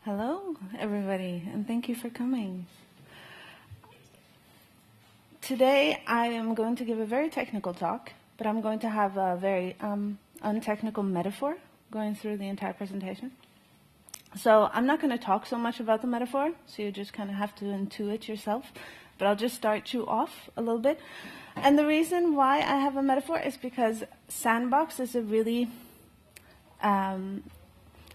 Hello, everybody, and thank you for coming. Today, I am going to give a very technical talk, but I'm going to have a very untechnical metaphor going through the entire presentation. So I'm not going to talk so much about the metaphor, so you just kind of have to intuit yourself, but I'll just start you off a little bit. And the reason why I have a metaphor is because sandbox is a really...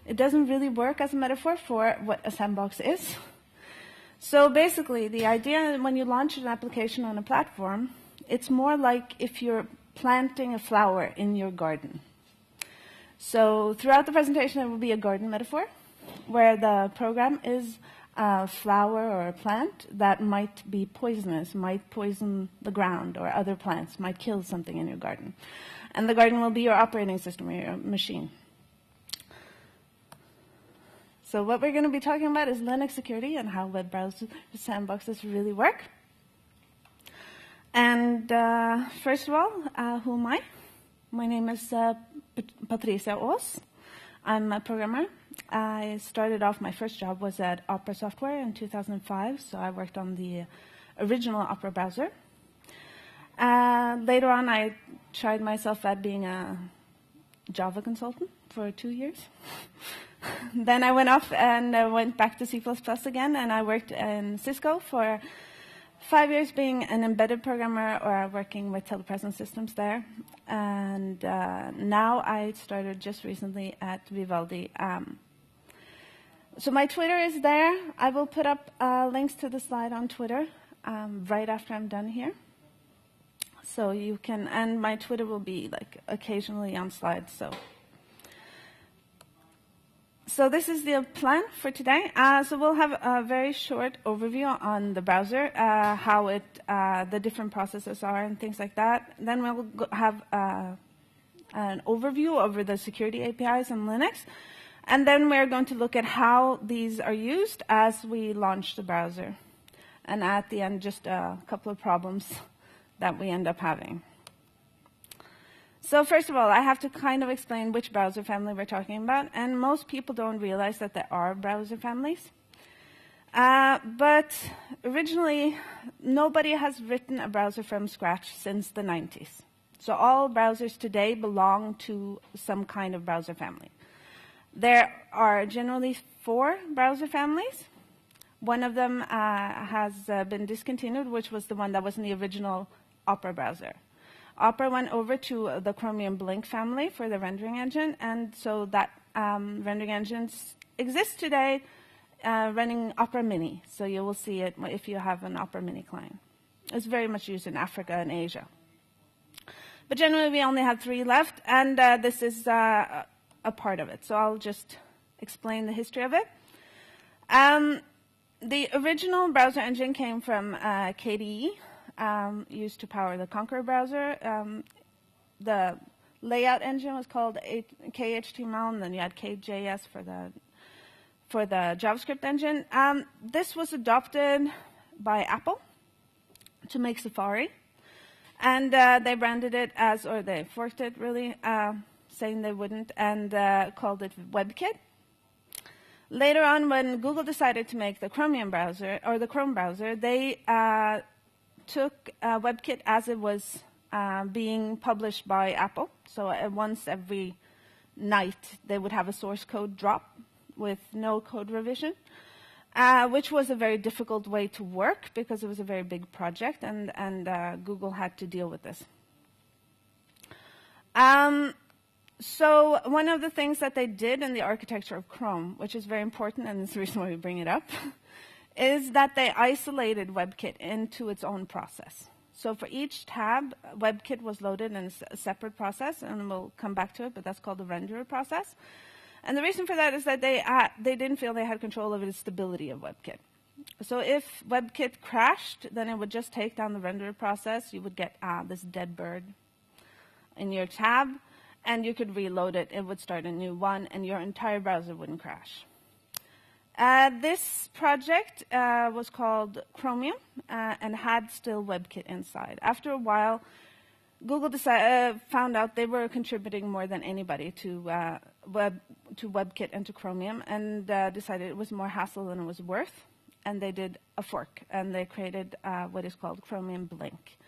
it doesn't really work as a metaphor for what a sandbox is. So basically, the idea when you launch an application on a platform, it's more like if you're planting a flower in your garden. So throughout the presentation, there will be a garden metaphor, where the program is a flower or a plant that might be poisonous, might poison the ground, or other plants, might kill something in your garden. And the garden will be your operating system or your machine. So what we're going to be talking about is Linux security and how web browser sandboxes really work. And first of all, who am I? My name is Patricia Aas. I'm a programmer. I started off, my first job was at Opera Software in 2005, so I worked on the original Opera browser. Later on, I tried myself at being a Java consultant for 2 years. Then I went off and went back to C++ again, and I worked in Cisco for 5 years being an embedded programmer or working with telepresence systems there. And now I started just recently at Vivaldi. So my Twitter is there. I will put up links to the slide on Twitter right after I'm done here. So you can, and my Twitter will be like occasionally on slides, So this is the plan for today. So we'll have a very short overview on the browser, how the different processes are and things like that. Then we'll have an overview over the security APIs in Linux. And then we're going to look at how these are used as we launch the browser. And at the end, just a couple of problems that we end up having. So first of all, I have to kind of explain which browser family we're talking about, and most people don't realize that there are browser families. But originally, nobody has written a browser from scratch since the 90s. So all browsers today belong to some kind of browser family. There are generally 4 browser families. One of them has been discontinued, which was the one that was in the original Opera browser. Opera went over to the Chromium Blink family for the rendering engine, and so that rendering engines exist today running Opera Mini. So you will see it if you have an Opera Mini client. It's very much used in Africa and Asia. But generally, we only have 3 left, and this is a part of it. So I'll just explain the history of it. The original browser engine came from KDE. Used to power the Conqueror browser. The layout engine was called KHTML, and then you had KJS for the JavaScript engine. This was adopted by Apple to make Safari, and they branded it as, or they forked it really, saying they wouldn't, and called it WebKit. Later on, when Google decided to make the Chromium browser, or the Chrome browser, they took WebKit as it was being published by Apple. So once every night, they would have a source code drop with no code revision, which was a very difficult way to work because it was a very big project, and Google had to deal with this. So one of the things that they did in the architecture of Chrome, which is very important, and it's the reason why we bring it up, is that they isolated WebKit into its own process. So for each tab, WebKit was loaded in a separate process, and we'll come back to it, but that's called the renderer process. And the reason for that is that they didn't feel they had control over the stability of WebKit. So if WebKit crashed, then it would just take down the renderer process. You would get this dead bird in your tab, and you could reload it. It would start a new one, and your entire browser wouldn't crash. This project was called Chromium and had still WebKit inside. After a while, Google found out they were contributing more than anybody to to WebKit and to Chromium, and decided it was more hassle than it was worth, and they did a fork, and they created what is called Chromium Blink.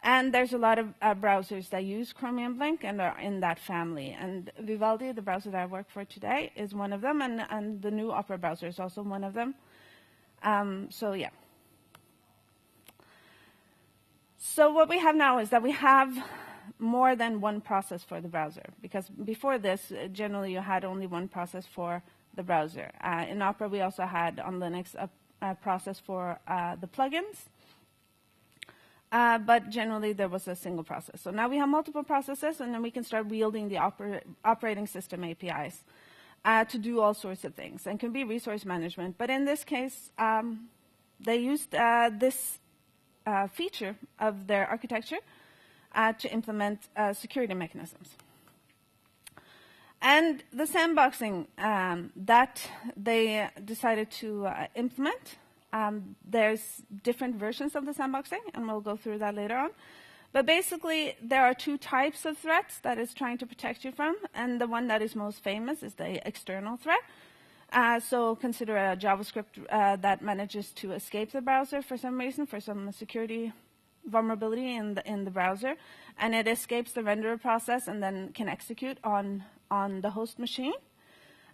And there's a lot of browsers that use Chromium Blink and are in that family. And Vivaldi, the browser that I work for today, is one of them, and the new Opera browser is also one of them. So yeah. So what we have now is that we have more than one process for the browser, because before this, generally you had only one process for the browser. In Opera, we also had on Linux a process for the plugins, but generally there was a single process. So now we have multiple processes, and then we can start wielding the operating system APIs to do all sorts of things, and can be resource management. But in this case, they used this feature of their architecture to implement security mechanisms. And the sandboxing that they decided to implement, there's different versions of the sandboxing, and we'll go through that later on. But basically, there are two types of threats that it's trying to protect you from, and the one that is most famous is the external threat. So consider a JavaScript that manages to escape the browser for some reason, for some security vulnerability in the browser, and it escapes the renderer process and then can execute on the host machine.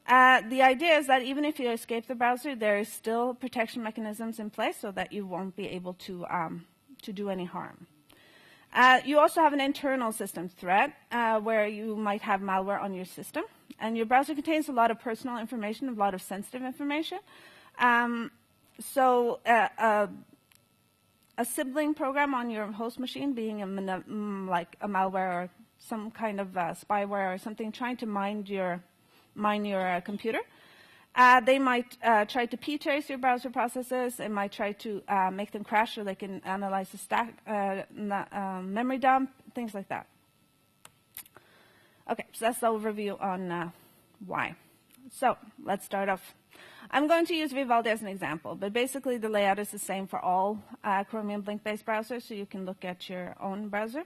The idea is that even if you escape the browser, there is still protection mechanisms in place so that you won't be able to do any harm. You also have an internal system threat where you might have malware on your system, and your browser contains a lot of personal information, a lot of sensitive information. So a sibling program on your host machine, being like a malware or some kind of spyware or something, trying to mine your computer. They might try to p-trace your browser processes. It might try to make them crash so they can analyze the stack, memory dump, things like that. Okay, so that's the overview on why. So let's start off. I'm going to use Vivaldi as an example, but basically the layout is the same for all Chromium Blink-based browsers, so you can look at your own browser.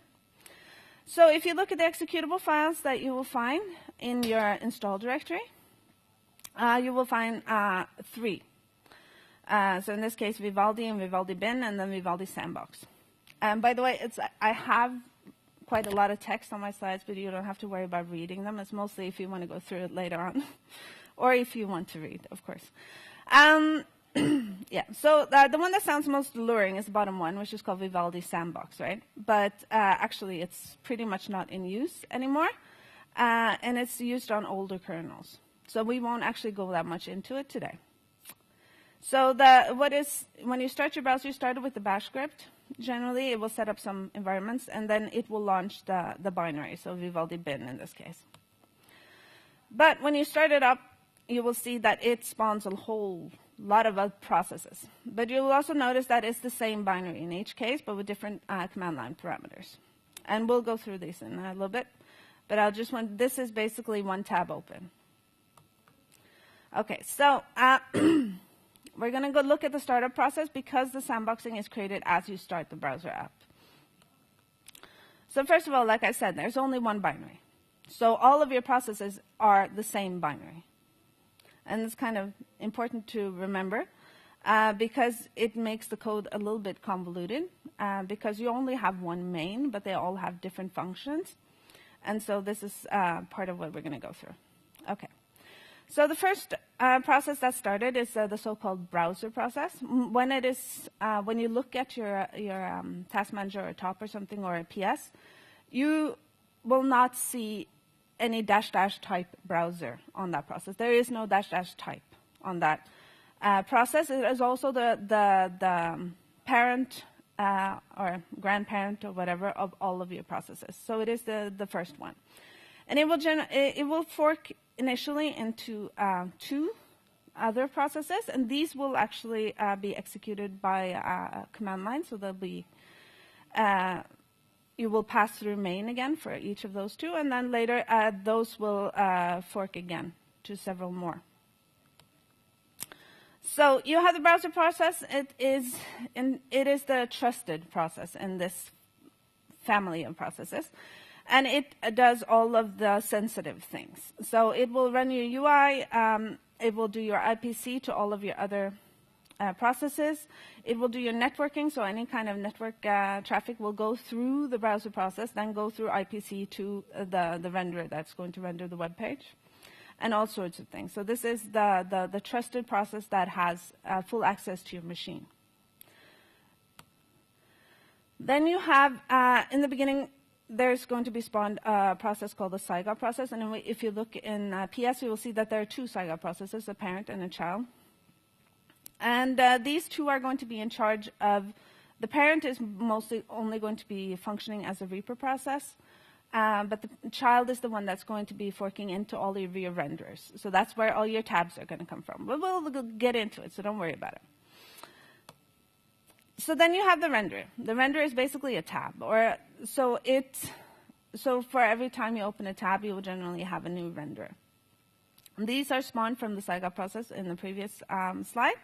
So if you look at the executable files that you will find in your install directory, you will find 3. So in this case, Vivaldi and Vivaldi bin, and then Vivaldi Sandbox. And by the way, I have quite a lot of text on my slides, but you don't have to worry about reading them. It's mostly if you want to go through it later on, or if you want to read, of course. Yeah, so the one that sounds most alluring is the bottom one, which is called Vivaldi Sandbox, right? But actually, it's pretty much not in use anymore, and it's used on older kernels. So we won't actually go that much into it today. So when you start your browser, you start with the bash script. Generally, it will set up some environments, and then it will launch the binary, so Vivaldi bin in this case. But when you start it up, you will see that it spawns a whole lot of other processes. But you will also notice that it's the same binary in each case, but with different command line parameters. And we'll go through these in a little bit. But this is basically one tab open. Okay, so we're going to go look at the startup process because the sandboxing is created as you start the browser app. So first of all, like I said, there's only one binary. So all of your processes are the same binary. And it's kind of important to remember because it makes the code a little bit convoluted because you only have one main, but they all have different functions. And so this is part of what we're going to go through. Okay. So the first process that started is the so-called browser process. When you look at your task manager or top or something or a PS, you will not see any -- type browser on that process. There is no -- type on that process. It is also the parent or grandparent or whatever of all of your processes. So it is the first one, and it will fork initially into 2 other processes, and these will actually be executed by a command line. So they'll be you will pass through main again for each of those 2, and then later those will fork again to several more. So you have the browser process. It is the trusted process in this family of processes. And it does all of the sensitive things. So it will run your UI, it will do your IPC to all of your other processes. It will do your networking, so any kind of network traffic will go through the browser process, then go through IPC to the renderer that's going to render the web page, and all sorts of things. So this is the trusted process that has full access to your machine. Then you have, in the beginning, there's going to be spawned a process called the SIGOP process. And if you look in PS, you will see that there are two SIGOP processes, a parent and a child. And these two are going to be in charge of, the parent is mostly only going to be functioning as a Reaper process, but the child is the one that's going to be forking into all of your renderers. So that's where all your tabs are going to come from. But we'll get into it, so don't worry about it. So then you have the renderer. The renderer is basically a tab, so for every time you open a tab, you will generally have a new renderer. These are spawned from the SIGOP process in the previous slide.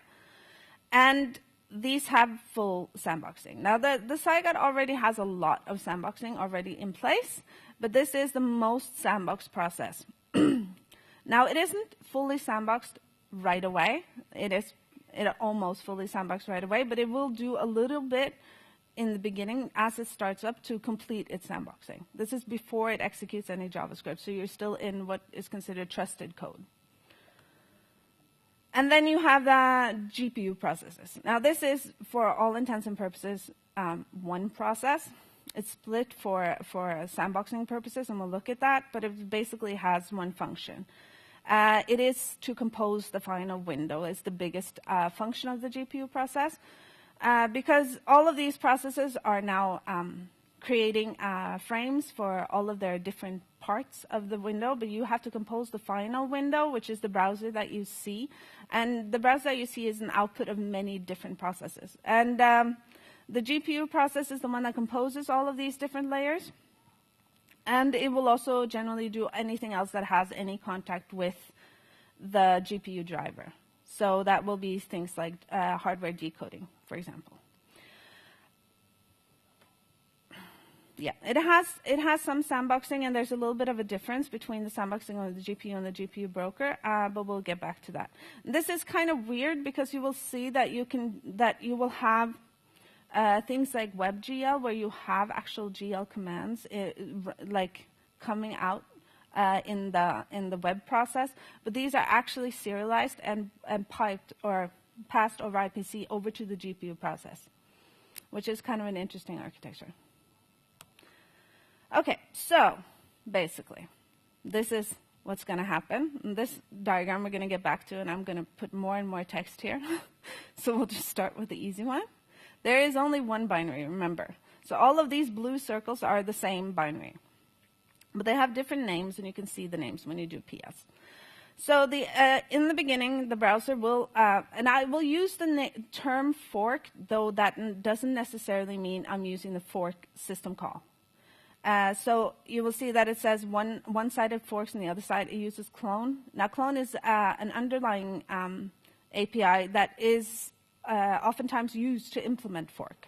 And these have full sandboxing. Now, the SIGOT already has a lot of sandboxing already in place, but this is the most sandboxed process. Now, it isn't fully sandboxed right away. It almost fully sandboxed right away, but it will do a little bit in the beginning as it starts up to complete its sandboxing. This is before it executes any JavaScript, so you're still in what is considered trusted code. And then you have the GPU processes. Now, this is, for all intents and purposes, one process. It's split for sandboxing purposes, and we'll look at that, but it basically has one function. It is to compose the final window. It's the biggest function of the GPU process, because all of these processes are now creating frames for all of their different parts of the window, but you have to compose the final window, which is the browser that you see. And the browser that you see is an output of many different processes. And the GPU process is the one that composes all of these different layers. And it will also generally do anything else that has any contact with the GPU driver. So that will be things like hardware decoding, for example. Yeah, it has some sandboxing, and there's a little bit of a difference between the sandboxing of the GPU and the GPU broker, but we'll get back to that. This is kind of weird because you will see that you will have things like WebGL, where you have actual GL commands like coming out in the web process, but these are actually serialized and piped or passed over IPC over to the GPU process, which is kind of an interesting architecture. Okay, so basically, this is what's going to happen. In this diagram we're going to get back to, and I'm going to put more and more text here. So we'll just start with the easy one. There is only one binary, remember. So all of these blue circles are the same binary. But they have different names, and you can see the names when you do PS. So in the beginning, the browser will, and I will use the term fork, though that doesn't necessarily mean I'm using the fork system call. So you will see that it says one-sided forks, and the other side it uses clone. Now, clone is an underlying API that is oftentimes used to implement fork.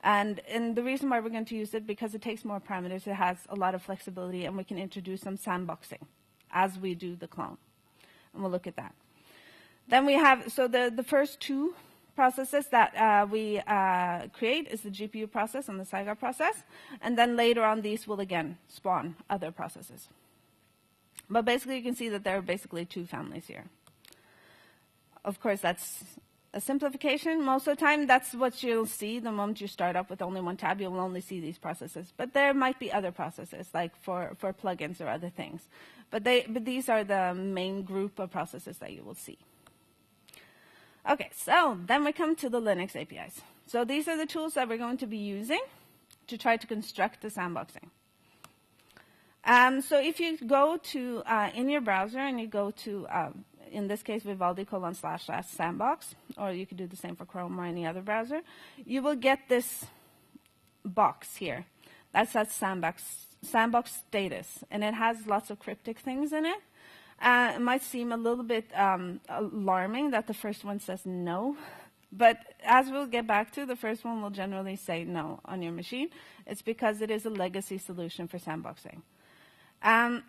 And the reason why we're going to use it, because it takes more parameters, it has a lot of flexibility, and we can introduce some sandboxing as we do the clone. And we'll look at that. Then we have, so the first two processes that we create is the GPU process and the SIGOP process. And then later on, these will again spawn other processes. But basically, you can see that there are basically two families here. Of course, that's a simplification. Most of the time, that's what you'll see. The moment you start up with only one tab, you'll only see these processes. But there might be other processes, like for plugins or other things. But these are the main group of processes that you will see. Okay, so then we come to the Linux APIs. So these are the tools that we're going to be using to try to construct the sandboxing. So if you go to, in your browser, and you go to, in this case, Vivaldi://sandbox, or you could do the same for Chrome or any other browser, you will get this box here. That's that sandbox status, and it has lots of cryptic things in it. It might seem a little bit alarming that the first one says no. But as we'll get back to, the first one will generally say no on your machine. It's because it is a legacy solution for sandboxing. And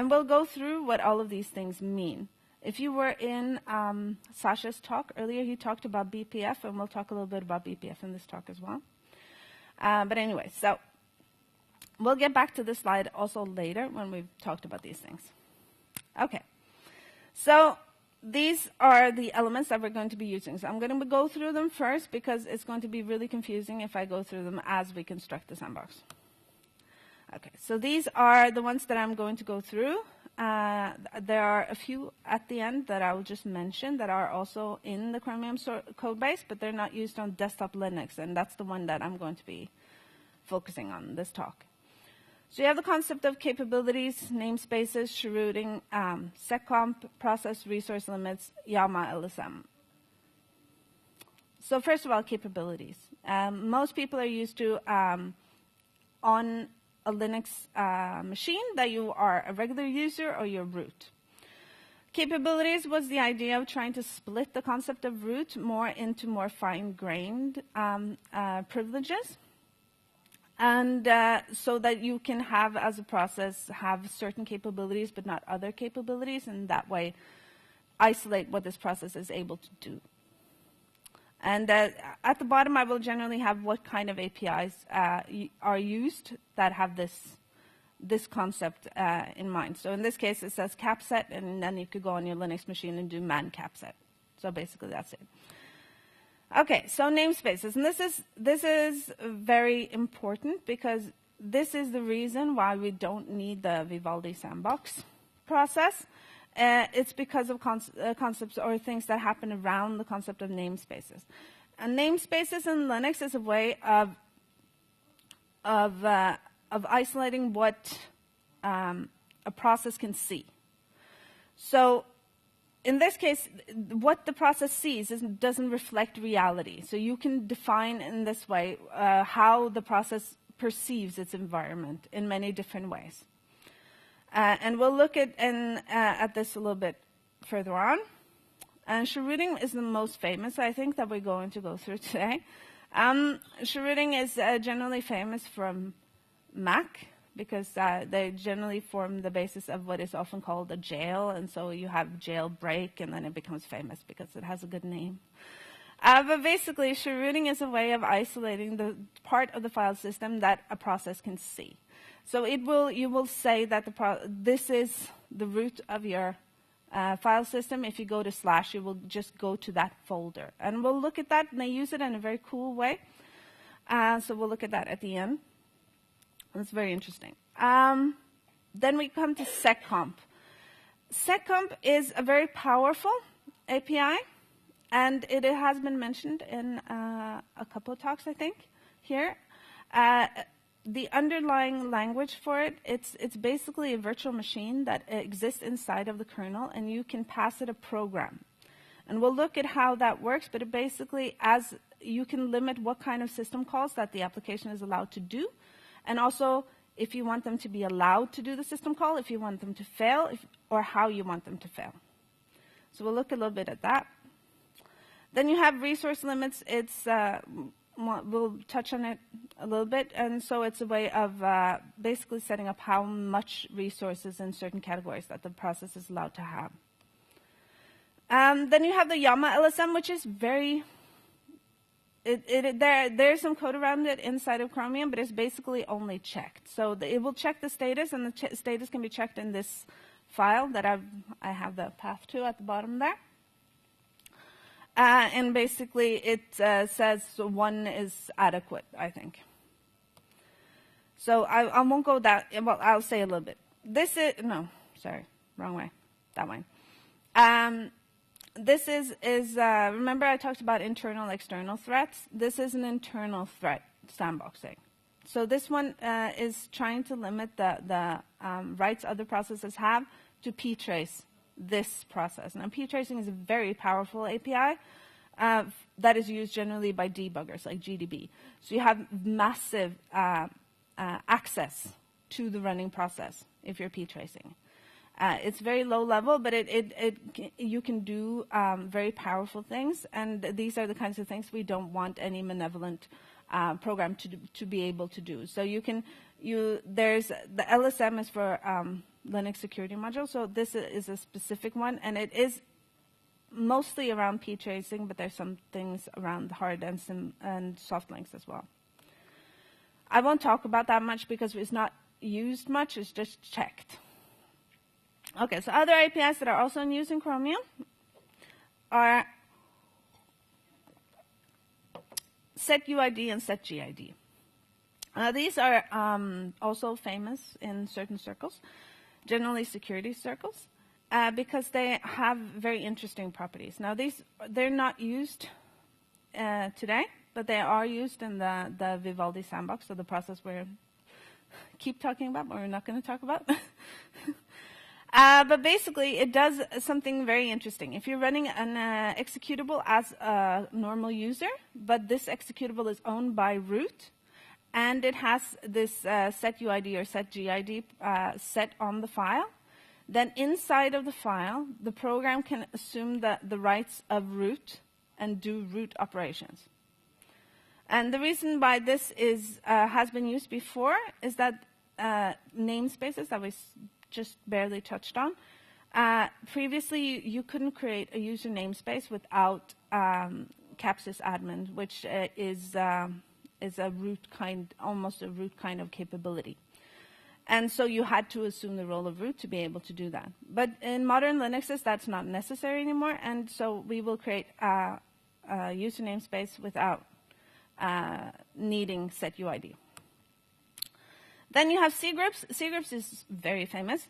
we'll go through what all of these things mean. If you were in Sasha's talk earlier, he talked about BPF, and we'll talk a little bit about BPF in this talk as well. But anyway, so we'll get back to this slide also later when we've talked about these things. Okay, so these are the elements that we're going to be using. So I'm going to go through them first because it's going to be really confusing if I go through them as we construct the sandbox. Okay, so these are the ones that I'm going to go through. There are a few at the end that I will just mention that are also in the Chromium code base, but they're not used on desktop Linux, and that's the one that I'm going to be focusing on in this talk. So you have the concept of capabilities, namespaces, chrooting, seccomp, process resource limits, YAMA LSM. So first of all, capabilities. Most people are used to, on a Linux machine, that you are a regular user or you're root. Capabilities was the idea of trying to split the concept of root more into more fine-grained privileges. And so that you can have, as a process, have certain capabilities but not other capabilities, and that way isolate what this process is able to do. And at the bottom, I will generally have what kind of APIs are used that have this concept in mind. So in this case, it says capset, and then you could go on your Linux machine and do man capset. So basically, that's it. Okay, so namespaces, and this is very important because this is the reason why we don't need the Vivaldi sandbox process. It's because of concepts or things that happen around the concept of namespaces. And namespaces in Linux is a way of isolating what a process can see. So in this case, what the process sees doesn't reflect reality. So you can define in this way how the process perceives its environment in many different ways. And we'll look at this a little bit further on. And chrooting is the most famous, I think, that we're going to go through today. Chrooting is generally famous from Mac, because they generally form the basis of what is often called a jail, and so you have jailbreak, and then it becomes famous because it has a good name. But basically, chrooting is a way of isolating the part of the file system that a process can see. So you will say that this is the root of your file system. If you go to / you will just go to that folder. And we'll look at that, and they use it in a very cool way. So we'll look at that at the end. That's very interesting. Then we come to seccomp. Seccomp is a very powerful API, and it has been mentioned in a couple of talks, I think, here. The underlying language for it, it's basically a virtual machine that exists inside of the kernel, and you can pass it a program. And we'll look at how that works, but it basically, as you can limit what kind of system calls that the application is allowed to do, and also if you want them to be allowed to do the system call, if you want them to fail, or how you want them to fail. So we'll look a little bit at that. Then you have resource limits. We'll touch on it a little bit. And so it's a way of basically setting up how much resources in certain categories that the process is allowed to have. Then you have the YAMA LSM, which is very... There's some code around it inside of Chromium, but it's basically only checked. So it will check the status, and the status can be checked in this file that I have the path to at the bottom there. And basically, it says 1 is adequate, I think. So I won't go that, well, I'll say a little bit. This is, no, sorry, wrong way, that way. This is remember I talked about internal, external threats? This is an internal threat sandboxing. So this one is trying to limit the rights other processes have to ptrace this process. Now, ptracing is a very powerful API that is used generally by debuggers like GDB. So you have massive access to the running process if you're ptracing. It's very low level, but you can do very powerful things, and these are the kinds of things we don't want any malevolent program to be able to do. So there's the LSM is for Linux security module. So this is a specific one, and it is mostly around p tracing, but there's some things around hard and soft links as well. I won't talk about that much because it's not used much. It's just checked. Okay, so other APIs that are also in use in Chromium are setUID and setGID. These are also famous in certain circles, generally security circles, because they have very interesting properties. Now, they're not used today, but they are used in the Vivaldi Sandbox, so the process we keep talking about, but we're not going to talk about. But basically, it does something very interesting. If you're running an executable as a normal user, but this executable is owned by root, and it has this setUID or setGID set on the file, then inside of the file, the program can assume the rights of root and do root operations. And the reason why this has been used before is that namespaces that we just barely touched on. Previously, you couldn't create a user namespace without capsys admin, which is a root kind, almost a root kind of capability. And so you had to assume the role of root to be able to do that. But in modern Linuxes, that's not necessary anymore, and so we will create a user namespace without needing setUID. Then you have cgroups. Cgroups is very famous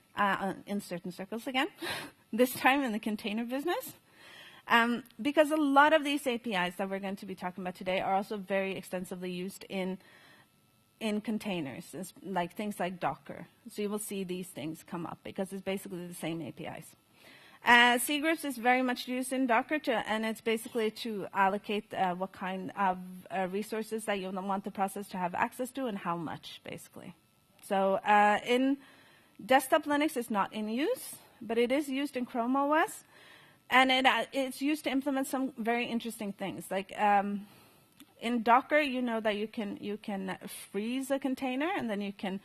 in certain circles again, this time in the container business, because a lot of these APIs that we're going to be talking about today are also very extensively used in containers, like things like Docker. So you will see these things come up because it's basically the same APIs. Cgroups is very much used in Docker, and it's basically to allocate what kind of resources that you want the process to have access to and how much, basically. So in desktop Linux, it's not in use, but it is used in Chrome OS, and it's used to implement some very interesting things. Like in Docker, you know that you can freeze a container, and then you can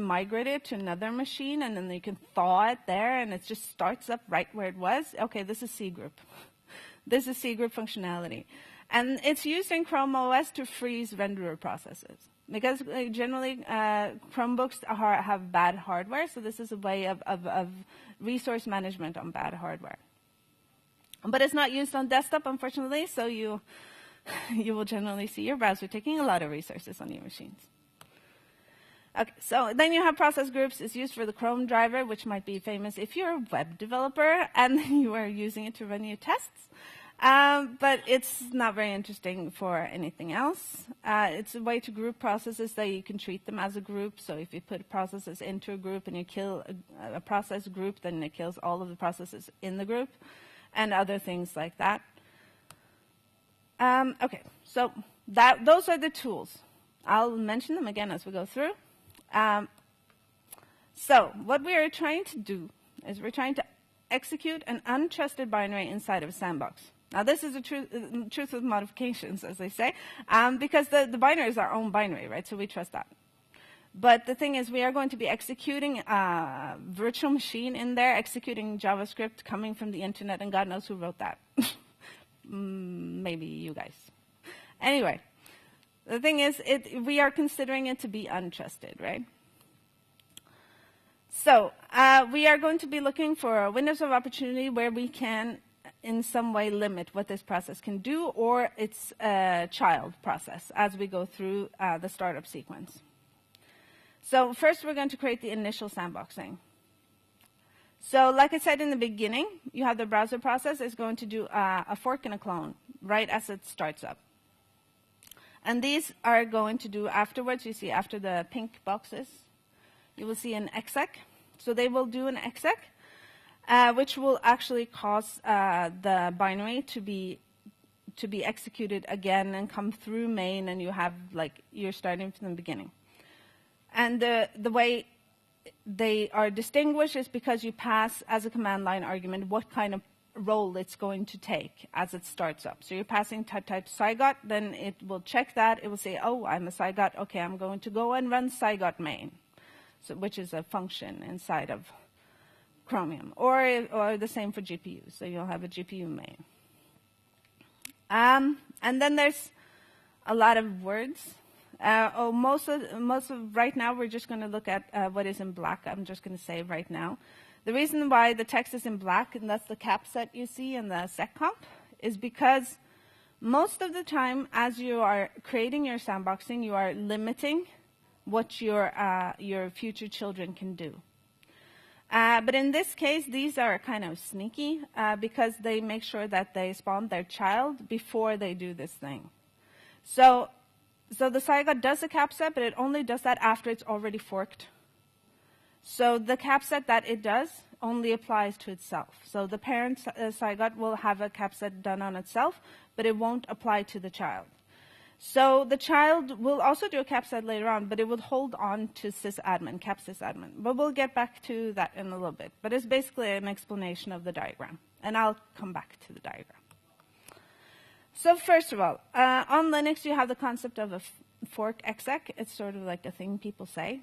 migrate it to another machine, and then you can thaw it there, and it just starts up right where it was. Okay, this is cgroup. This is cgroup functionality. And it's used in Chrome OS to freeze renderer processes. Because generally, Chromebooks have bad hardware, so this is a way of resource management on bad hardware. But it's not used on desktop, unfortunately, so you will generally see your browser taking a lot of resources on your machines. Okay, so then you have process groups. It's used for the Chrome driver, which might be famous if you're a web developer and you are using it to run your tests. But it's not very interesting for anything else. It's a way to group processes that you can treat them as a group. So if you put processes into a group and you kill a process group, then it kills all of the processes in the group and other things like that. Okay, so those are the tools. I'll mention them again as we go through. So what we are trying to do is we're trying to execute an untrusted binary inside of a sandbox. Now, this is the truth with modifications, as they say, because the binary is our own binary, right? So we trust that. But the thing is, we are going to be executing a virtual machine in there, executing JavaScript coming from the internet, and God knows who wrote that. Maybe you guys. Anyway, the thing is, we are considering it to be untrusted, right? So we are going to be looking for windows of opportunity where we can in some way limit what this process can do, or its child process as we go through the startup sequence. So first we're going to create the initial sandboxing. So like I said in the beginning, you have the browser process is going to do a fork and a clone right as it starts up. And these are going to do afterwards, you see after the pink boxes, you will see an exec. So they will do an exec, which will actually cause the binary to be executed again and come through main, and you have, like, you're starting from the beginning. And the way they are distinguished is because you pass as a command line argument what kind of role it's going to take as it starts up. So you're passing type Cygot, then it will check that. It will say, oh, I'm a Cygot. Okay, I'm going to go and run Cygot main, so, which is a function inside of Chromium, or the same for GPU. So you'll have a GPU main. And then there's a lot of words. Most of right now, we're just going to look at what is in black. I'm just going to say right now. The reason why the text is in black, and that's the cap set you see in the seccomp, is because most of the time, as you are creating your sandboxing, you are limiting what your future children can do. But in this case, these are kind of sneaky because they make sure that they spawn their child before they do this thing. So the Cygot does a cap set, but it only does that after it's already forked. So the cap set that it does only applies to itself. So the parent Cygot will have a cap set done on itself, but it won't apply to the child. So the child will also do a cap set later on, but it will hold on to sysadmin, cap sysadmin. But we'll get back to that in a little bit. But it's basically an explanation of the diagram. And I'll come back to the diagram. So first of all, on Linux, you have the concept of a fork exec. It's sort of like a thing people say.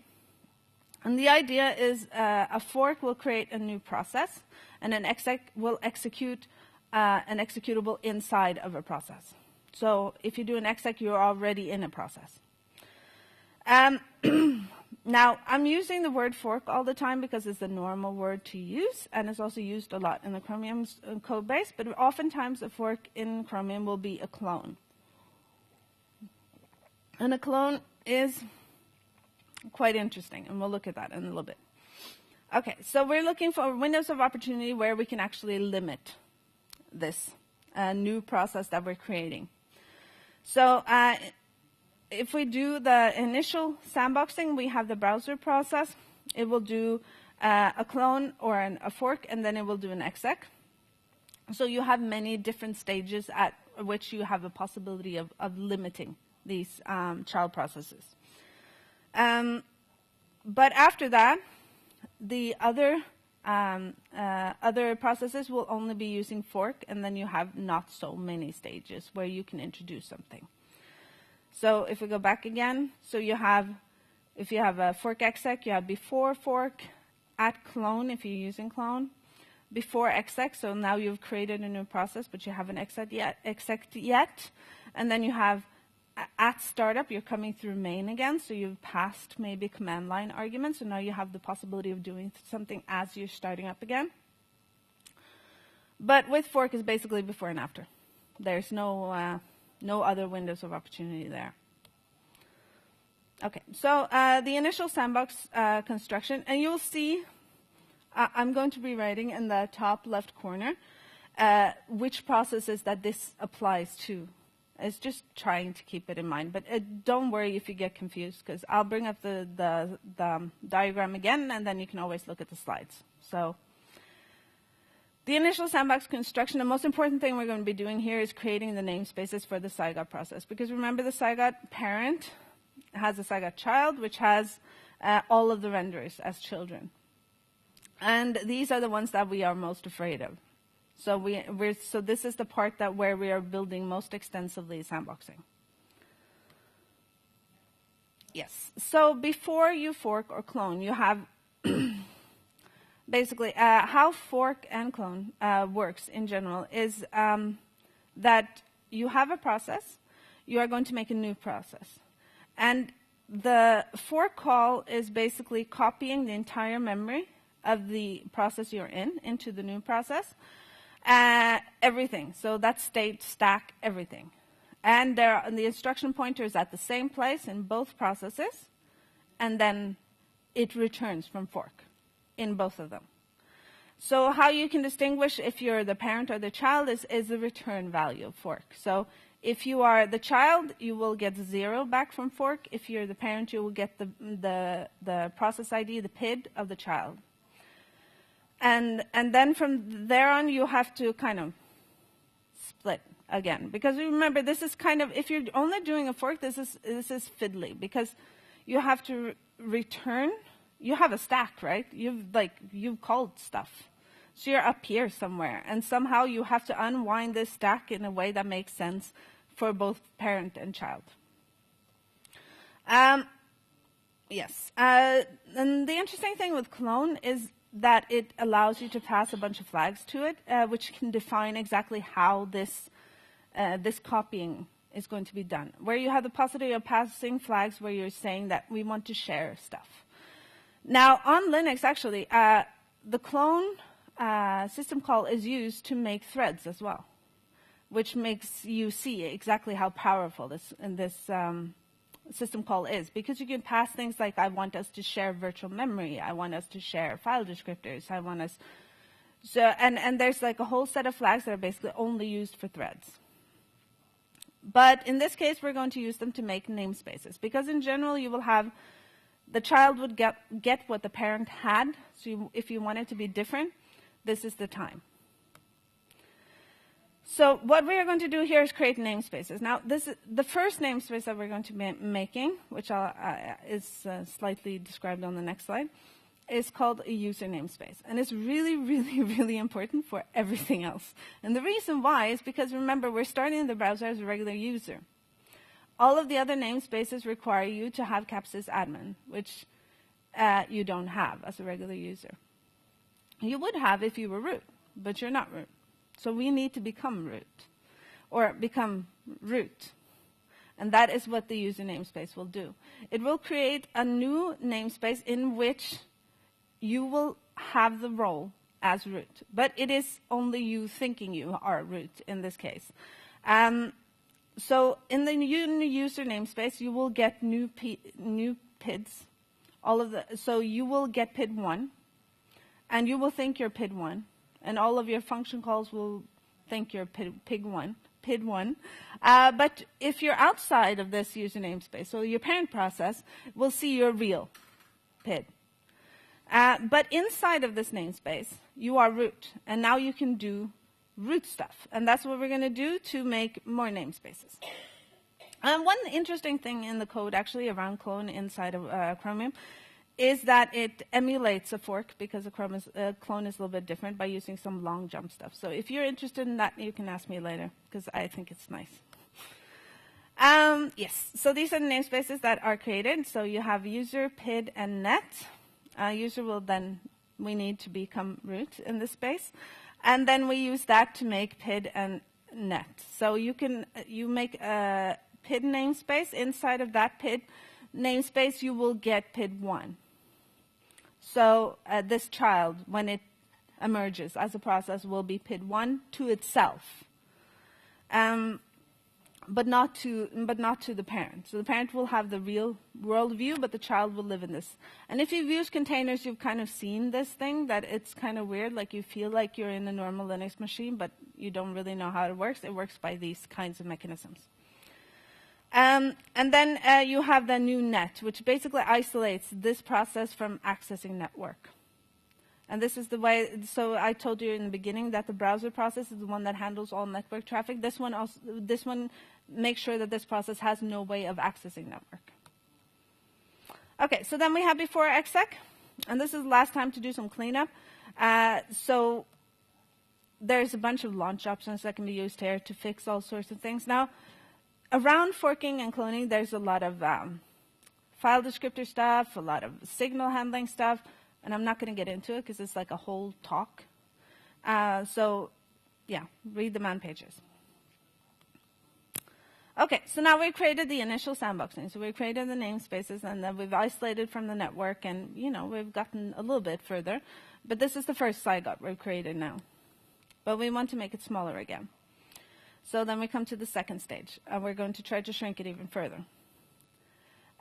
And the idea is a fork will create a new process, and an exec will execute an executable inside of a process. So if you do an exec, you're already in a process. Now, I'm using the word fork all the time because it's the normal word to use, and it's also used a lot in the Chromium code base, but oftentimes a fork in Chromium will be a clone. And a clone is quite interesting, and we'll look at that in a little bit. Okay, so we're looking for windows of opportunity where we can actually limit this new process that we're creating. So if we do the initial sandboxing, we have the browser process. It will do a clone or a fork, and then it will do an exec. So you have many different stages at which you have a possibility of limiting these child processes. But after that, the other processes will only be using fork, and then you have not so many stages where you can introduce something. So if we go back again, so you have, if you have a fork exec, you have before fork, at clone if you're using clone, before exec, so now you've created a new process, but you haven't exec yet, and then you have at startup, you're coming through main again, so you've passed maybe command line arguments, so now you have the possibility of doing something as you're starting up again. But with fork is basically before and after. There's no other windows of opportunity there. Okay, so the initial sandbox construction, and you'll see, I'm going to be writing in the top left corner which processes that this applies to. It's just trying to keep it in mind. But don't worry if you get confused, because I'll bring up the diagram again, and then you can always look at the slides. So the initial sandbox construction, the most important thing we're going to be doing here is creating the namespaces for the Cygot process. Because remember, the Cygot parent has a Cygot child, which has all of the renderers as children. And these are the ones that we are most afraid of. So so this is the part where we are building most extensively sandboxing. Yes. So before you fork or clone, you have basically how fork and clone works in general is that you have a process, you are going to make a new process, and the fork call is basically copying the entire memory of the process you're in into the new process. Everything. So that's state, stack, everything. And the instruction pointer is at the same place in both processes, and then it returns from fork in both of them. So how you can distinguish if you're the parent or the child is the return value of fork. So if you are the child, you will get 0 back from fork. If you're the parent, you will get the process ID, the PID of the child. And then from there on, you have to kind of split again. Because remember, this is kind of, if you're only doing a fork, this is fiddly. Because you have to return you have a stack, right? You've called stuff. So you're up here somewhere, and somehow you have to unwind this stack in a way that makes sense for both parent and child. Yes. And the interesting thing with clone is that it allows you to pass a bunch of flags to it, which can define exactly how this copying is going to be done. Where you have the possibility of passing flags where you're saying that we want to share stuff. Now, on Linux, actually, the clone system call is used to make threads as well, which makes you see exactly how powerful this system call is, because you can pass things like, I want us to share virtual memory, I want us to share file descriptors, I want us, and there's like a whole set of flags that are basically only used for threads. But in this case, we're going to use them to make namespaces, because in general, you will have, the child would get what the parent had, so if you want it to be different, this is the time. So what we are going to do here is create namespaces. Now, this is the first namespace that we're going to be making, which is slightly described on the next slide, is called a user namespace. And it's really, really, really important for everything else. And the reason why is because, remember, we're starting the browser as a regular user. All of the other namespaces require you to have capsys-admin, which you don't have as a regular user. You would have if you were root, but you're not root. So we need to become root, or become root. And that is what the user namespace will do. It will create a new namespace in which you will have the role as root. But it is only you thinking you are root in this case. So in the user namespace, you will get new PIDs. So you will get PID 1, and you will think you're PID 1. And all of your function calls will think you're PID 1. But if you're outside of this user namespace, so your parent process will see your real PID. But inside of this namespace, you are root. And now you can do root stuff. And that's what we're going to do to make more namespaces. One interesting thing in the code, actually, around clone inside of Chromium, is that it emulates a fork, because a clone is a little bit different, by using some long jump stuff. So if you're interested in that, you can ask me later, because I think it's nice. Yes, so these are the namespaces that are created. So you have user, PID, and net. User will then, we need to become root in this space. And then we use that to make PID and net. So you make a PID namespace. Inside of that PID namespace, you will get PID 1. So this child, when it emerges as a process, will be PID 1 to itself, but not to the parent. So the parent will have the real world view, but the child will live in this. And if you've used containers, you've kind of seen this thing, that it's kind of weird, like you feel like you're in a normal Linux machine, but you don't really know how it works. It works by these kinds of mechanisms. And then you have the new net, which basically isolates this process from accessing network. And this is the way, so I told you in the beginning that the browser process is the one that handles all network traffic. This one makes sure that this process has no way of accessing network. Okay, so then we have before exec, and this is the last time to do some cleanup. So there's a bunch of launch options that can be used here to fix all sorts of things. Now, around forking and cloning, there's a lot of file descriptor stuff, a lot of signal handling stuff, and I'm not going to get into it because it's like a whole talk. So, yeah, read the man pages. Okay, so now we've created the initial sandboxing. So we've created the namespaces, and then we've isolated from the network, and, we've gotten a little bit further. But this is the first Saigot we've created now. But we want to make it smaller again. So then we come to the second stage, and we're going to try to shrink it even further.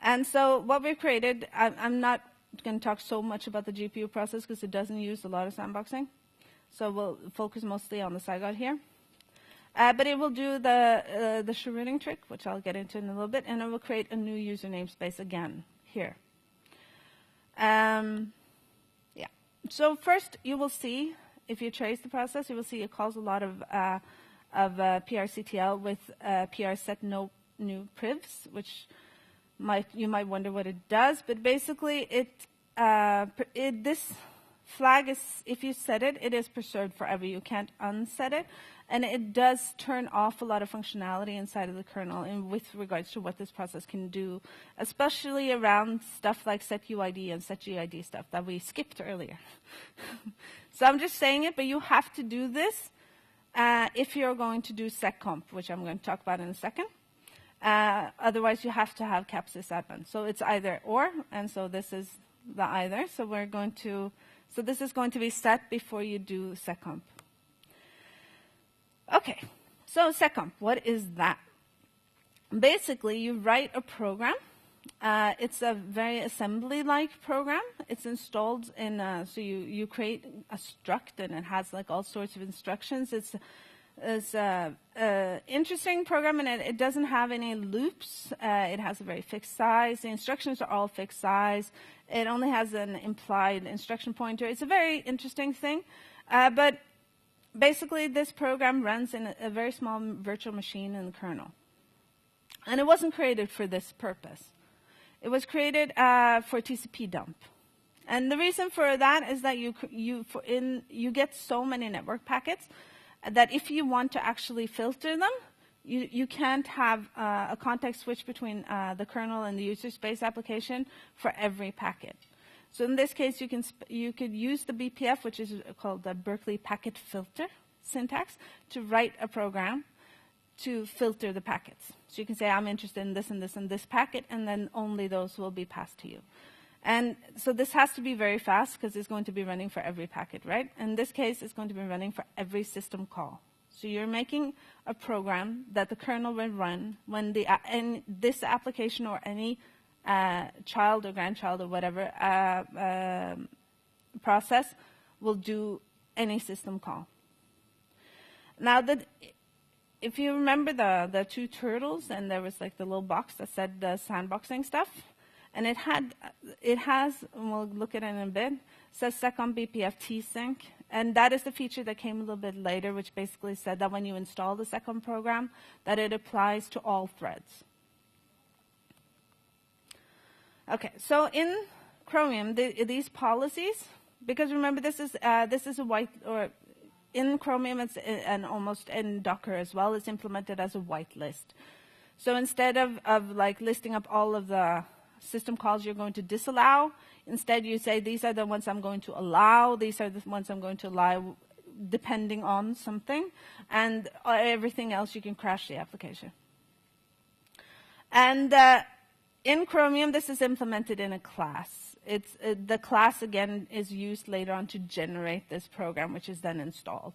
And so what we've created, I'm not going to talk so much about the GPU process because it doesn't use a lot of sandboxing. So we'll focus mostly on the Saigot here. But it will do the chrooting trick, which I'll get into in a little bit, and it will create a new user namespace again here. Yeah. So first, you will see, if you trace the process, you will see it calls a lot of PRCTL with PR set no new privs, which you might wonder what it does, but basically this flag is, if you set it, it is preserved forever. You can't unset it. And it does turn off a lot of functionality inside of the kernel in with regards to what this process can do, especially around stuff like setuid and setgid stuff that we skipped earlier. So I'm just saying it, but you have to do this if you're going to do seccomp, which I'm going to talk about in a second. Otherwise, you have to have capsys admin. So it's either or, and so this is the either. So we're going to, so this is going to be set before you do seccomp. Okay, so seccomp, what is that? Basically, you write a program. It's a very assembly-like program. It's installed in, so you create a struct, and it has like all sorts of instructions. It's an interesting program, and it doesn't have any loops. It has a very fixed size. The instructions are all fixed size. It only has an implied instruction pointer. It's a very interesting thing, but basically, this program runs in a very small virtual machine in the kernel. And it wasn't created for this purpose. It was created for TCP dump. And the reason for that is that you get so many network packets that if you want to actually filter them, you can't have a context switch between the kernel and the user space application for every packet. So in this case, you could use the BPF, which is called the Berkeley packet filter syntax, to write a program to filter the packets. So you can say, I'm interested in this and this and this packet, and then only those will be passed to you. And so this has to be very fast because it's going to be running for every packet, right? In this case, it's going to be running for every system call. So you're making a program that the kernel will run when this application or any child or grandchild or whatever process will do any system call. Now, if you remember the two turtles, and there was like the little box that said the sandboxing stuff, and it has, and we'll look at it in a bit, says seccomp BPF tsync, and that is the feature that came a little bit later, which basically said that when you install the seccomp program, that it applies to all threads. Okay, so in Chromium, these policies, because remember this is a white, or in Chromium it's and almost in Docker as well, it's implemented as a whitelist. So instead of like listing up all of the system calls you're going to disallow, instead you say these are the ones I'm going to allow, these are the ones I'm going to allow depending on something, and everything else you can crash the application. And in Chromium, this is implemented in a class. The class, again, is used later on to generate this program, which is then installed.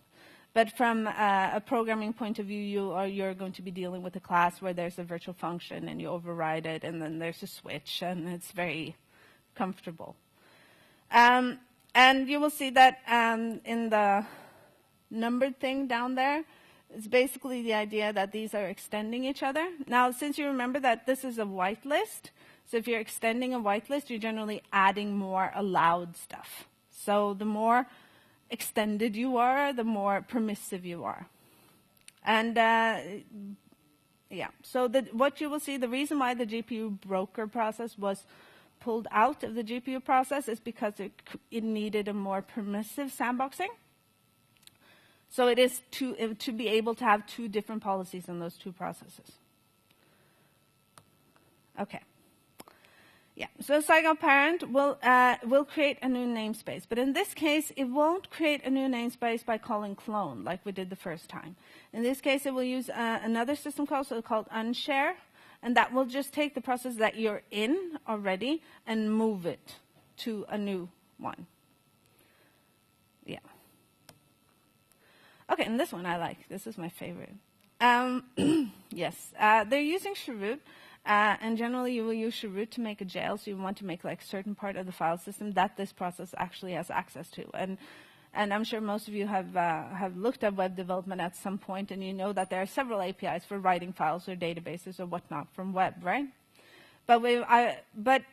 But from a programming point of view, you're going to be dealing with a class where there's a virtual function, and you override it, and then there's a switch, and it's very comfortable. And you will see that in the numbered thing down there, it's basically the idea that these are extending each other. Now, since you remember that this is a whitelist, so if you're extending a whitelist, you're generally adding more allowed stuff. So the more extended you are, the more permissive you are. And yeah, so what you will see, the reason why the GPU broker process was pulled out of the GPU process is because it needed a more permissive sandboxing. So it is to be able to have two different policies in those two processes. Okay. Yeah, so Saigon parent will create a new namespace. But in this case, it won't create a new namespace by calling clone like we did the first time. In this case, it will use another system call, so called unshare. And that will just take the process that you're in already and move it to a new one. Yeah. Okay, and this one I like. This is my favorite. Yes, they're using Chroot. And generally, you will use Chroot to make a jail, so you want to make like certain part of the file system that this process actually has access to. And I'm sure most of you have looked at web development at some point, and you know that there are several APIs for writing files or databases or whatnot from web, right? But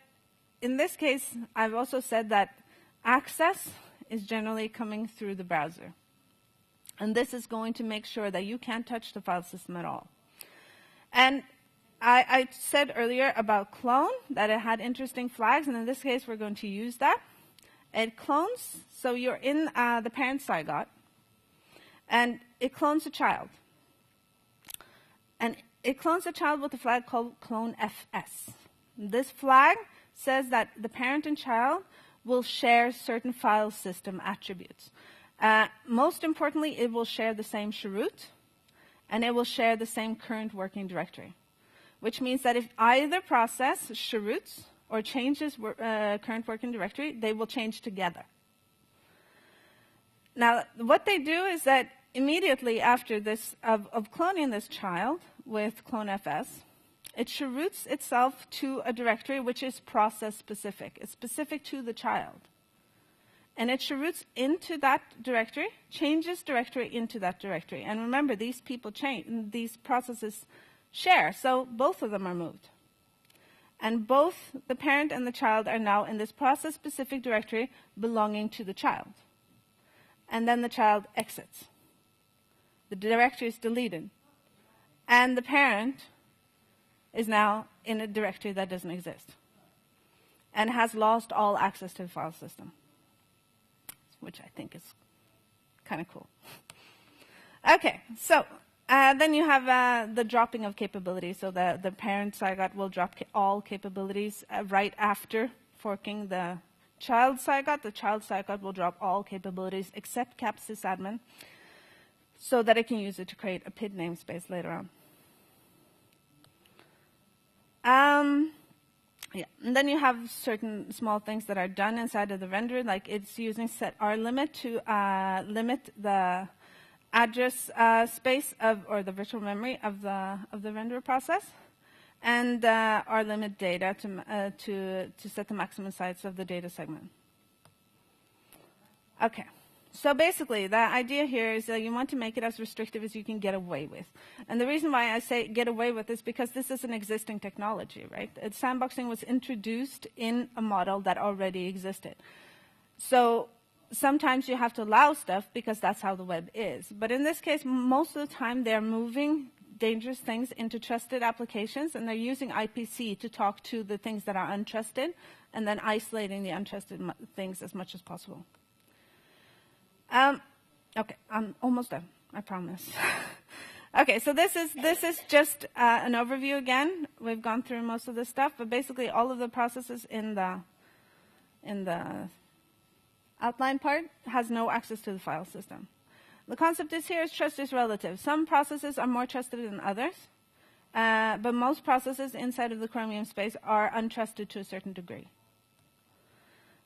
in this case, I've also said that access is generally coming through the browser. And this is going to make sure that you can't touch the file system at all. And I said earlier about clone, that it had interesting flags, and in this case, we're going to use that. It clones, so you're in the parent zygote, and it clones a child. And it clones a child with a flag called clone FS. This flag says that the parent and child will share certain file system attributes. Most importantly, it will share the same chroot, and it will share the same current working directory, which means that if either process chroots or changes current working directory, they will change together. Now, what they do is that immediately after this, of cloning this child with clone FS, it chroots itself to a directory which is process specific. It's specific to the child. And it chroots into that directory, changes directory into that directory. And remember, these people change, these processes share, so both of them are moved. And both the parent and the child are now in this process-specific directory belonging to the child. And then the child exits. The directory is deleted. And the parent is now in a directory that doesn't exist and has lost all access to the file system, which I think is kind of cool. Okay, so then you have the dropping of capabilities. So the parent zygote will drop all capabilities right after forking the child zygote. The child zygote will drop all capabilities except cap sysadmin, so that it can use it to create a PID namespace later on. Yeah, and then you have certain small things that are done inside of the renderer, like it's using set rlimit to limit the address space or the virtual memory of the renderer process, and rlimit data to set the maximum size of the data segment. Okay. So basically, the idea here is that you want to make it as restrictive as you can get away with. And the reason why I say get away with is because this is an existing technology, right? Sandboxing was introduced in a model that already existed. So sometimes you have to allow stuff because that's how the web is. But in this case, most of the time they're moving dangerous things into trusted applications, and they're using IPC to talk to the things that are untrusted, and then isolating the untrusted things as much as possible. Okay, I'm almost done, I promise. Okay, so this is just an overview again. We've gone through most of this stuff, but basically all of the processes in the outline part has no access to the file system. The concept is here is trust is relative. Some processes are more trusted than others, but most processes inside of the Chromium space are untrusted to a certain degree.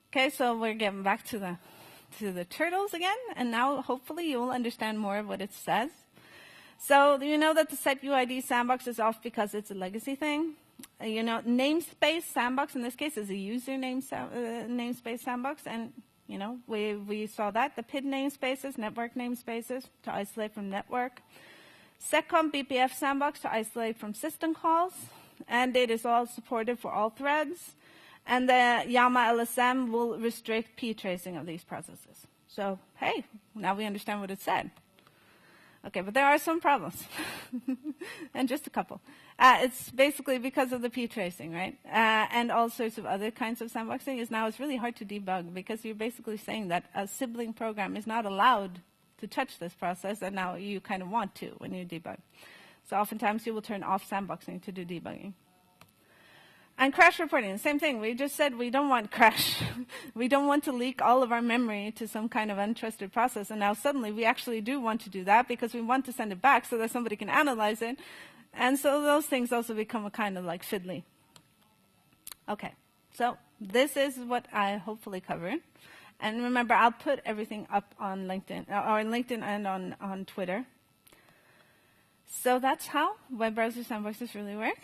Okay, so we're getting back to the turtles again, and now hopefully you will understand more of what it says. So you know that the set UID sandbox is off because it's a legacy thing. You know, namespace sandbox in this case is a user namespace sandbox, and you know we saw that the PID namespaces, network namespaces to isolate from network, seccomp BPF sandbox to isolate from system calls, and it is all supported for all threads. And the Yama LSM will restrict p-tracing of these processes. So, hey, now we understand what it said. Okay, but there are some problems, and just a couple. It's basically because of the p-tracing, right? And all sorts of other kinds of sandboxing is now it's really hard to debug because you're basically saying that a sibling program is not allowed to touch this process, and now you kind of want to when you debug. So oftentimes you will turn off sandboxing to do debugging. And crash reporting, the same thing. We just said we don't want crash. We don't want to leak all of our memory to some kind of untrusted process. And now suddenly we actually do want to do that because we want to send it back so that somebody can analyze it. And so those things also become a kind of like fiddly. Okay, so this is what I hopefully covered. And remember, I'll put everything up on LinkedIn, or on LinkedIn and on Twitter. So that's how web browser sandboxes really work.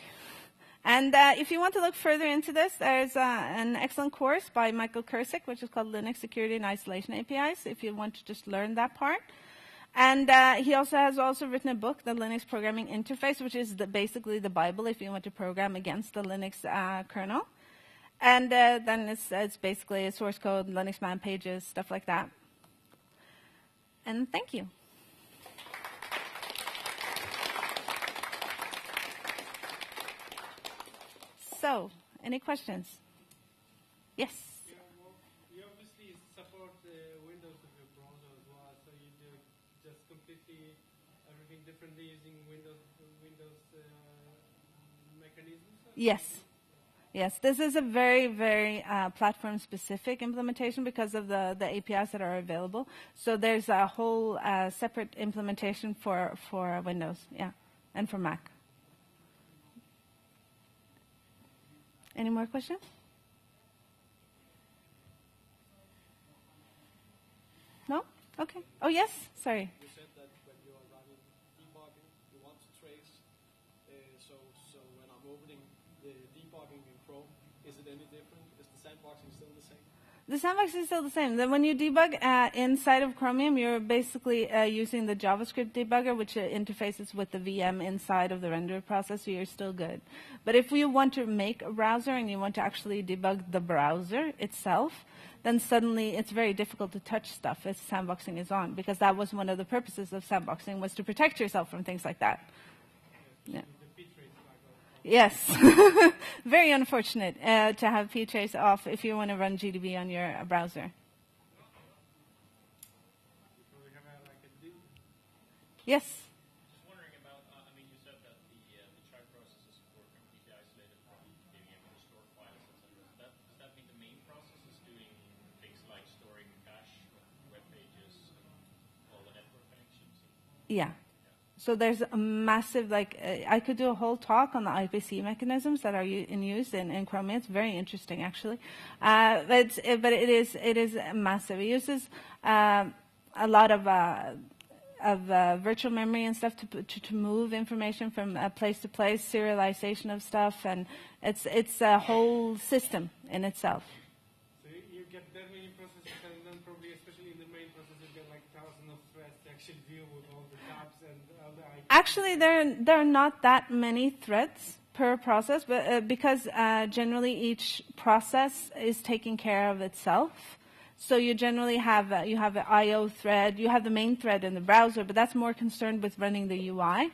And if you want to look further into this, there's an excellent course by Michael Kursick, which is called Linux Security and Isolation APIs, if you want to just learn that part. And he has also written a book, The Linux Programming Interface, which is basically the Bible if you want to program against the Linux kernel. And then it's basically a source code, Linux man pages, stuff like that. And thank you. So, any questions? Yes? Yeah, well, you obviously support Windows of your browser as well, so you do just completely everything differently using Windows mechanisms? Yes. Yes, this is a very, very platform-specific implementation because of the APIs that are available. So there's a whole separate implementation for Windows, yeah, and for Mac. Any more questions? No? Okay. Oh, yes? Sorry. You said that when you are running debugging, you want to trace. So when I'm opening the debugging in Chrome, is it any different? Is the sandboxing still the same? The sandbox is still the same. Then when you debug inside of Chromium, you're basically using the JavaScript debugger, which interfaces with the VM inside of the render process, so you're still good. But if you want to make a browser and you want to actually debug the browser itself, then suddenly it's very difficult to touch stuff as sandboxing is on, because that was one of the purposes of sandboxing, was to protect yourself from things like that. Yeah. Yes. Very unfortunate to have ptrace off if you want to run GDB on your browser. Yes? Just wondering about, I mean, you said that the child processes were completely isolated from being able to store files, etc. Does that mean the main process is doing things like storing cache, web pages, and all the network connections? Yeah. So there's a massive, I could do a whole talk on the IPC mechanisms that are in use in Chromium. It's very interesting, actually. But it is massive. It uses a lot of virtual memory and stuff to move information from place to place, serialization of stuff, and it's a whole system in itself. So you get that many processes, and then probably, especially in the main process, you get like thousands of threads to actually deal with all the tabs and all the icons. Actually, there are not that many threads per process, but because generally each process is taking care of itself. So you generally have you have an I/O thread, you have the main thread in the browser, but that's more concerned with running the UI,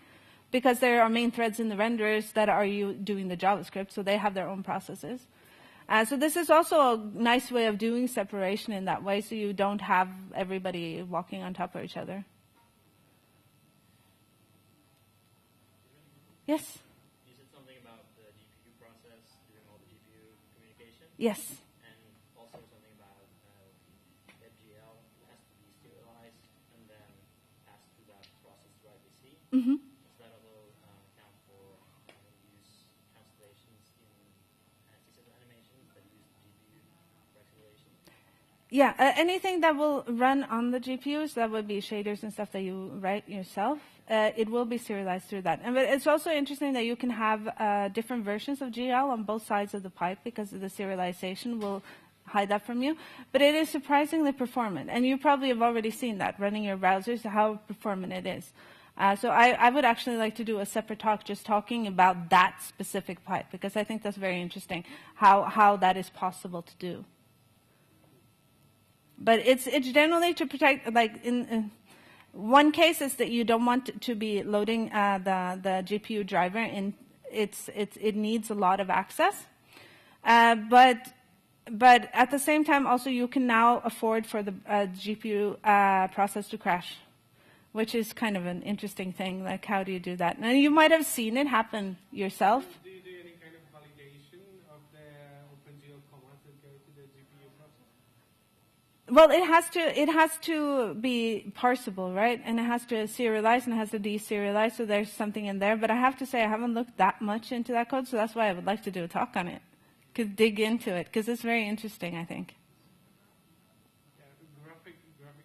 because there are main threads in the renderers that are doing the JavaScript, so they have their own processes. So this is also a nice way of doing separation in that way, so you don't have everybody walking on top of each other. Yes? You said something about the GPU process doing all the GPU communication. Yes. And also something about WebGL has to be serialized and then pass through that process to IPC. Mm-hmm. Does that also count for use cancellations in system animations that use GPU acceleration? Yeah, anything that will run on the GPUs, that would be shaders and stuff that you write yourself. It will be serialized through that. And but it's also interesting that you can have different versions of GL on both sides of the pipe, because the serialization will hide that from you. But it is surprisingly performant. And you probably have already seen that running your browsers, how performant it is. So I would actually like to do a separate talk just talking about that specific pipe, because I think that's very interesting, how that is possible to do. But it's generally to protect, like in one case is that you don't want to be loading the GPU driver, and it needs a lot of access. But at the same time, also you can now afford for the GPU process to crash, which is kind of an interesting thing. Like, how do you do that? And you might have seen it happen yourself. Do you do any kind of validation of the OpenGL commands that go to the GPU process? Well, it has to be parsable, right? And it has to serialize and it has to deserialize, so there's something in there. But I have to say I haven't looked that much into that code, so that's why I would like to do a talk on it. Could dig into it, because it's very interesting, I think. Yeah, graphic drivers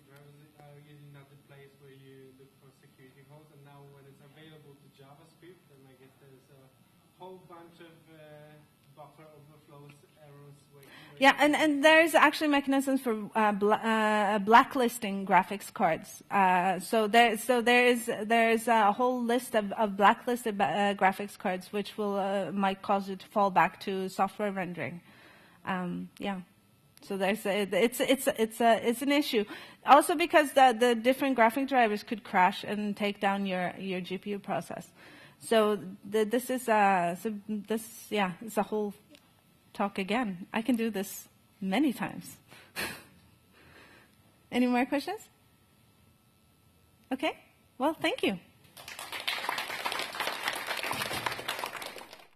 are usually not the place where you look for security holes, and now when it's available to JavaScript, then I guess there's a whole bunch of buffer overflows, errors. Yeah, and there's actually mechanisms for blacklisting graphics cards. So there is a whole list of blacklisted graphics cards, which will might cause you to fall back to software rendering. Yeah, so it's an issue. Also because the different graphic drivers could crash and take down your GPU process. So this is it's a whole talk again. I can do this many times. Any more questions? Okay. Well, thank you.